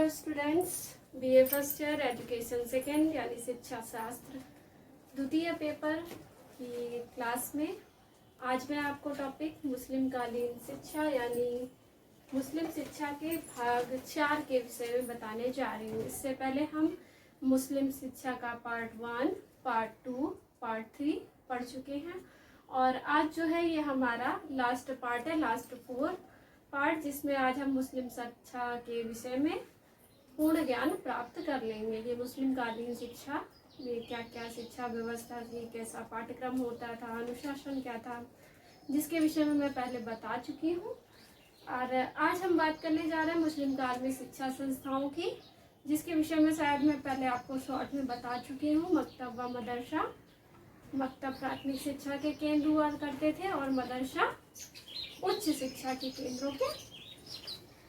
Hello students, BA first year education second यानी शिक्षा शास्त्र द्वितीय पेपर की क्लास में आज मैं आपको टॉपिक मुस्लिम कालीन शिक्षा यानी मुस्लिम शिक्षा के भाग 4 के विषय में बताने जा रही हूँ। इससे पहले हम मुस्लिम शिक्षा का पार्ट 1, पार्ट 2, पार्ट 3 पढ़ चुके हैं और आज जो है ये हमारा लास्ट पार्ट है, लास्ट 4 पार्ट, जिसमें आज हम मुस्लिम शिक्षा के विषय में पूर्ण ज्ञान प्राप्त कर लेंगे। ये मुस्लिम कालीन शिक्षा में क्या क्या शिक्षा व्यवस्था थी, कैसा पाठ्यक्रम होता था, अनुशासन क्या था, जिसके विषय में मैं पहले बता चुकी हूँ। और आज हम बात करने जा रहे हैं मुस्लिम काल में शिक्षा संस्थाओं की, जिसके विषय में शायद मैं पहले आपको शॉर्ट में बता चुकी हूँ। मकतब व मदरसा, मकतब प्राथमिक शिक्षा के केंद्र हुआ करते थे और मदरसा उच्च शिक्षा के केंद्रों के।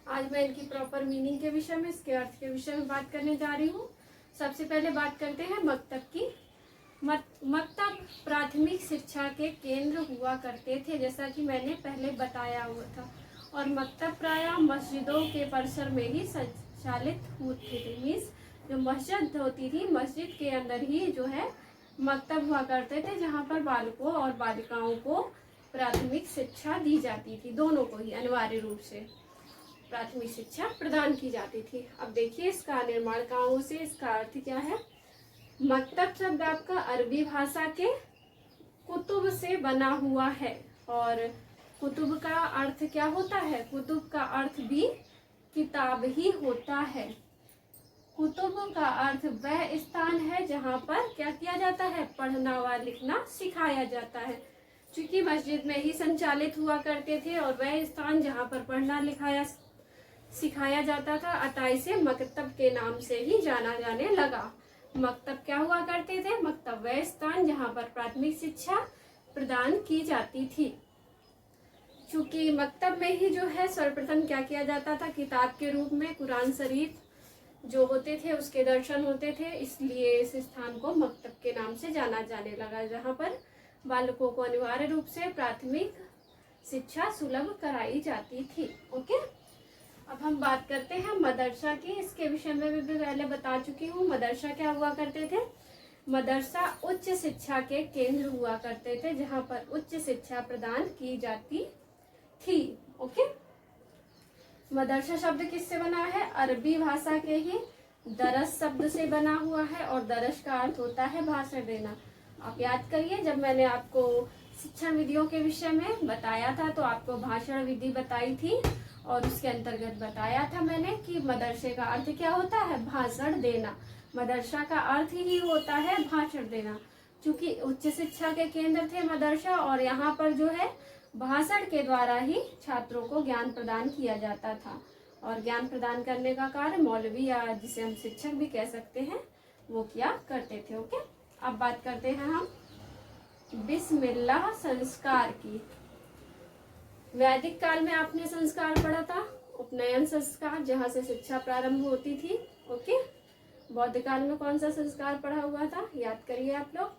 आज मैं इनकी प्रॉपर मीनिंग के विषय में, इसके अर्थ के विषय में बात करने जा रही हूँ। सबसे पहले बात करते हैं मकतब की। मकतब प्राथमिक शिक्षा के केंद्र हुआ करते थे, जैसा कि मैंने पहले बताया हुआ था, और मकतब प्रायः मस्जिदों के परिसर में ही संचालित होते थे। मीन्स जो मस्जिद होती थी, मस्जिद के अंदर ही जो है मकतब हुआ करते थे, जहाँ पर बालकों और बालिकाओं को प्राथमिक शिक्षा दी जाती थी, दोनों को ही अनिवार्य रूप से प्राथमिक शिक्षा प्रदान की जाती थी। अब देखिए इसका निर्माण कहाँ से, इसका अर्थ क्या है। मकतब शब्द आपका अरबी भाषा के कुतुब से बना हुआ है, और कुतुब का अर्थ क्या होता है, कुतुब का अर्थ भी किताब ही होता है। कुतुब का अर्थ वह स्थान है जहाँ पर क्या किया जाता है, पढ़ना व लिखना सिखाया जाता है। चूंकि मस्जिद में ही संचालित हुआ करते थे और वह स्थान जहाँ पर पढ़ना लिखाया सिखाया जाता था, अतः इसे मकतब के नाम से ही जाना जाने लगा। मकतब क्या हुआ करते थे, मकतब वह स्थान जहाँ पर प्राथमिक शिक्षा प्रदान की जाती थी। चूंकि मकतब में ही जो है सर्वप्रथम क्या किया जाता था, किताब के रूप में कुरान शरीफ जो होते थे उसके दर्शन होते थे, इसलिए इस स्थान को मकतब के नाम से जाना जाने लगा, जहाँ पर बालकों को अनिवार्य रूप से प्राथमिक शिक्षा सुलभ कराई जाती थी। ओके, अब हम बात करते हैं मदरसा की। इसके विषय में भी पहले बता चुकी हूँ। मदरसा क्या हुआ करते थे, मदरसा उच्च शिक्षा के केंद्र हुआ करते थे, जहाँ पर उच्च शिक्षा प्रदान की जाती थी। ओके, मदरसा शब्द किससे बना है, अरबी भाषा के ही दरस शब्द से बना हुआ है, और दरस का अर्थ होता है भाषण देना। आप याद करिए, जब मैंने आपको शिक्षा विधियों के विषय में बताया था तो आपको भाषण विधि बताई थी, और उसके अंतर्गत बताया था मैंने कि मदरसे का अर्थ क्या होता है, भाषण देना। मदरसा का अर्थ ही होता है भाषण देना। चूंकि उच्च शिक्षा के केंद्र थे मदरसा, और यहाँ पर जो है भाषण के द्वारा ही छात्रों को ज्ञान प्रदान किया जाता था, और ज्ञान प्रदान करने का कार्य मौलवी या जिसे हम शिक्षक भी कह सकते हैं वो किया करते थे। ओके, अब बात करते हैं हम बिस्मिल्लाह संस्कार की। वैदिक काल में आपने संस्कार पढ़ा था, उपनयन संस्कार, जहाँ से शिक्षा प्रारंभ होती थी। ओके, बौद्ध काल में कौन सा संस्कार पढ़ा हुआ था, याद करिए आप लोग।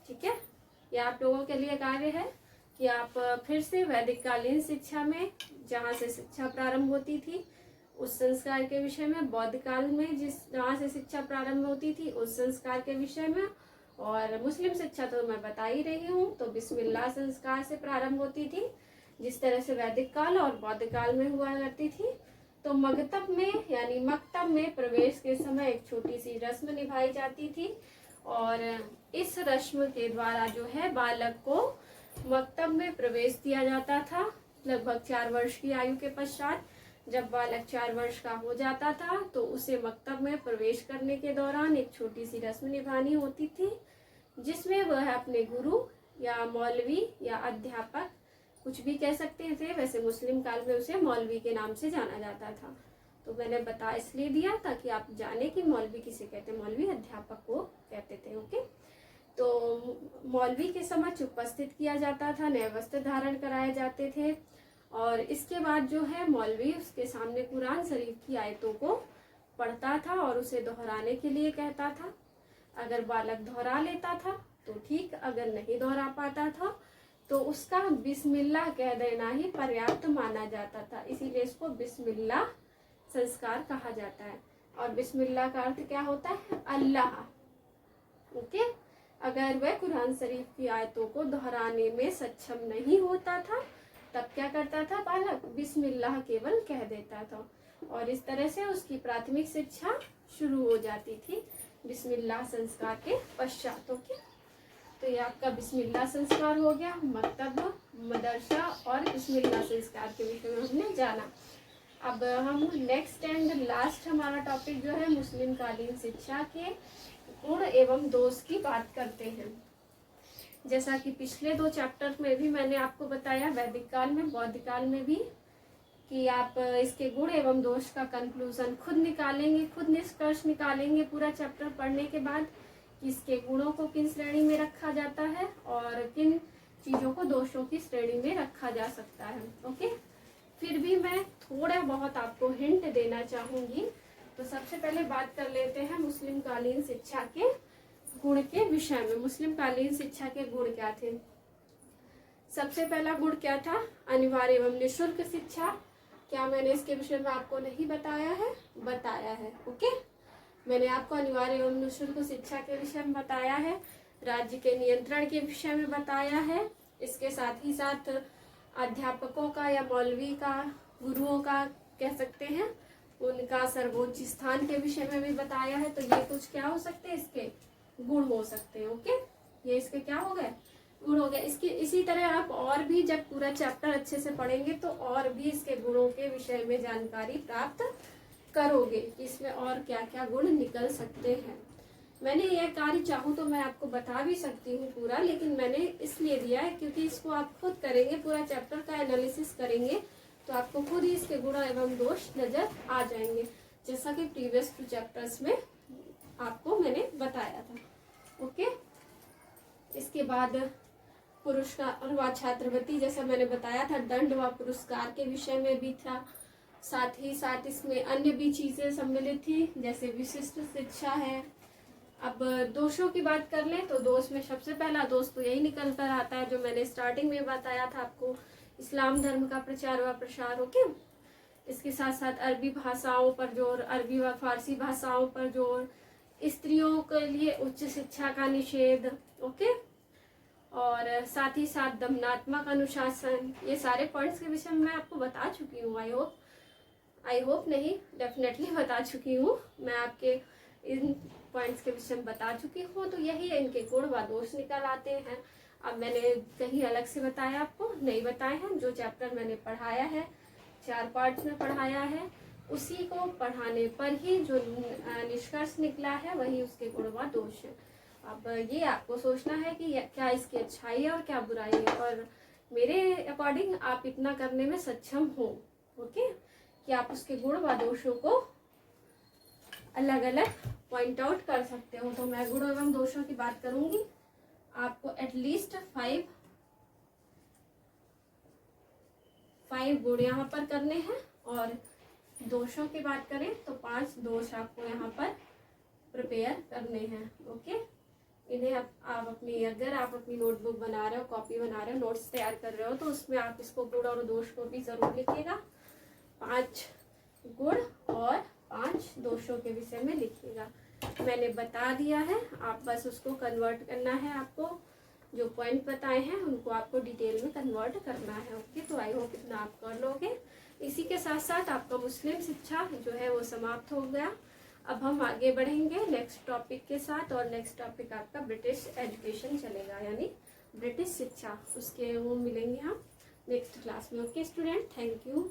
ठीक है, ये आप लोगों के लिए कार्य है कि आप फिर से वैदिक कालीन शिक्षा में जहाँ से शिक्षा प्रारंभ होती थी उस संस्कार के विषय में, बौद्ध काल में जहाँ से शिक्षा प्रारंभ होती थी उस संस्कार के विषय में, और मुस्लिम शिक्षा तो मैं बता ही रही हूँ, तो बिस्मिल्लाह संस्कार से प्रारंभ होती थी, जिस तरह से वैदिक काल और बौद्ध काल में हुआ करती थी। तो मकतब में यानी मकतब में प्रवेश के समय एक छोटी सी रस्म निभाई जाती थी, और इस रस्म के द्वारा जो है बालक को मकतब में प्रवेश दिया जाता था। लगभग 4 वर्ष की आयु के पश्चात जब बालक 4 वर्ष का हो जाता था तो उसे मकतब में प्रवेश करने के दौरान एक छोटी सी रस्म निभानी होती थी, जिसमें वह अपने गुरु या मौलवी या अध्यापक, कुछ भी कह सकते थे, वैसे मुस्लिम काल में उसे मौलवी के नाम से जाना जाता था। तो मैंने बता इसलिए दिया ताकि आप जाने कि मौलवी किसे कहते हैं, मौलवी अध्यापक को कहते थे। ओके, तो मौलवी के समक्ष उपस्थित किया जाता था, नए वस्त्र धारण कराए जाते थे, और इसके बाद जो है मौलवी उसके सामने कुरान शरीफ की आयतों को पढ़ता था और उसे दोहराने के लिए कहता था। अगर बालक दोहरा लेता था तो ठीक, अगर नहीं दोहरा पाता था तो उसका बिस्मिल्लाह कह देना ही पर्याप्त माना जाता था, इसीलिए इसको बिस्मिल्लाह संस्कार कहा जाता है। और बिस्मिल्लाह का अर्थ क्या होता है? अल्लाह। ओके। अगर वह कुरान शरीफ की आयतों को दोहराने में सक्षम नहीं होता था तब क्या करता था बालक? बिस्मिल्लाह केवल कह देता था और इस तरह से उसकी प्राथमिक शिक्षा शुरू हो जाती थी बिस्मिल्लाह संस्कार के पश्चात। ओके, तो ये आपका बिस्मिल्लाह संस्कार हो गया, मकतब, मदरसा और बिस्मिल्लाह संस्कार के विषय में हमने जाना। अब हम नेक्स्ट एंड लास्ट हमारा टॉपिक जो है मुस्लिम कालीन शिक्षा के गुण एवं दोष की बात करते हैं। जैसा कि पिछले 2 चैप्टर में भी मैंने आपको बताया, वैदिक काल में, बौद्ध काल में भी, कि आप इसके गुण एवं दोष का कंक्लूजन खुद निकालेंगे, खुद निष्कर्ष निकालेंगे पूरा चैप्टर पढ़ने के बाद कि इसके गुणों को किन श्रेणी में रखा जाता है और किन चीज़ों को दोषों की श्रेणी में रखा जा सकता है। ओके, फिर भी मैं थोड़ा बहुत आपको हिंट देना चाहूँगी। तो सबसे पहले बात कर लेते हैं मुस्लिम कालीन शिक्षा के गुण के विषय में। मुस्लिम कालीन शिक्षा के गुण क्या थे? सबसे पहला गुण क्या था? अनिवार्य एवं निःशुल्क शिक्षा। क्या मैंने इसके विषय में आपको नहीं बताया है? बताया है। ओके, मैंने आपको अनिवार्य एवं निःशुल्क शिक्षा के विषय में बताया है, राज्य के नियंत्रण के विषय में बताया है, इसके साथ ही साथ अध्यापकों का या मौलवी का, गुरुओं का कह सकते हैं, उनका सर्वोच्च स्थान के विषय में भी बताया है। तो ये कुछ क्या हो सकते हैं? इसके गुण हो सकते हैं। ओके, ये इसके क्या हो गए? गुण हो गए। इसके इसी तरह आप और भी जब पूरा चैप्टर अच्छे से पढ़ेंगे तो और भी इसके गुणों के विषय में जानकारी प्राप्त करोगे कि इसमें और क्या क्या गुण निकल सकते हैं। मैंने यह कार्य चाहूँ तो मैं आपको बता भी सकती हूँ पूरा, लेकिन मैंने इसलिए दिया है क्योंकि इसको आप खुद करेंगे, पूरा चैप्टर का एनालिसिस करेंगे तो आपको खुद ही इसके गुण एवं दोष नजर आ जाएंगे, जैसा कि प्रीवियस 2 चैप्टर्स में आपको मैंने बताया था। ओके, इसके बाद पुरस्कार व छात्रवृत्ति, जैसा मैंने बताया था, दंड व पुरस्कार के विषय में भी था। साथ ही साथ इसमें अन्य भी चीजें सम्मिलित थी, जैसे विशिष्ट शिक्षा है। अब दोषों की बात कर लें तो दोष में सबसे पहला दोष तो यही निकल कर आता है जो मैंने स्टार्टिंग में बताया था आपको, इस्लाम धर्म का प्रचार व प्रसार। ओके, इसके साथ साथ अरबी भाषाओं पर जोर, अरबी व फारसी भाषाओं पर जोर, स्त्रियों के लिए उच्च शिक्षा का निषेध। ओके, और साथ ही साथ दमनात्मक अनुशासन। ये सारे पॉइंट्स के विषय में मैं आपको बता चुकी हूँ। आई होप नहीं, डेफिनेटली बता चुकी हूँ। मैं आपके इन पॉइंट्स के विषय में बता चुकी हूँ। तो यही इनके गुण व दोष निकल आते हैं। अब मैंने कहीं अलग से बताया, आपको नहीं बताए हैं। जो चैप्टर मैंने पढ़ाया है, 4 पार्ट्स में पढ़ाया है, उसी को पढ़ाने पर ही जो निष्कर्ष निकला है वही उसके गुण व दोष है। अब ये आपको सोचना है कि क्या इसकी अच्छाई है और क्या बुराई है, और मेरे अकॉर्डिंग आप इतना करने में सक्षम हो। ओके, कि आप उसके गुण व दोषों को अलग अलग पॉइंट आउट कर सकते हो। तो मैं गुण एवं दोषों की बात करूंगी, आपको एटलीस्ट 5 गुण यहाँ पर करने हैं, और दोषों की बात करें तो 5 दोष आपको यहाँ पर प्रिपेयर करने हैं। ओके, इन्हें आप अपनी, अगर आप अपनी नोटबुक बना रहे हो, कॉपी बना रहे हो, नोट्स तैयार कर रहे हो, तो उसमें आप इसको गुण और दोष को भी जरूर लिखिएगा। 5 गुण और 5 दोषों के विषय में लिखिएगा। मैंने बता दिया है, आप बस उसको कन्वर्ट करना है। आपको जो पॉइंट बताए हैं उनको आपको डिटेल में कन्वर्ट करना है। ओके, तो आई होप इतना आप कर लोगे। इसी के साथ साथ आपका मुस्लिम शिक्षा जो है वो समाप्त हो गया। अब हम आगे बढ़ेंगे नेक्स्ट टॉपिक के साथ, और नेक्स्ट टॉपिक आपका ब्रिटिश एजुकेशन चलेगा, यानी ब्रिटिश शिक्षा। उसके वो मिलेंगे हम नेक्स्ट क्लास में। Okay student, thank you.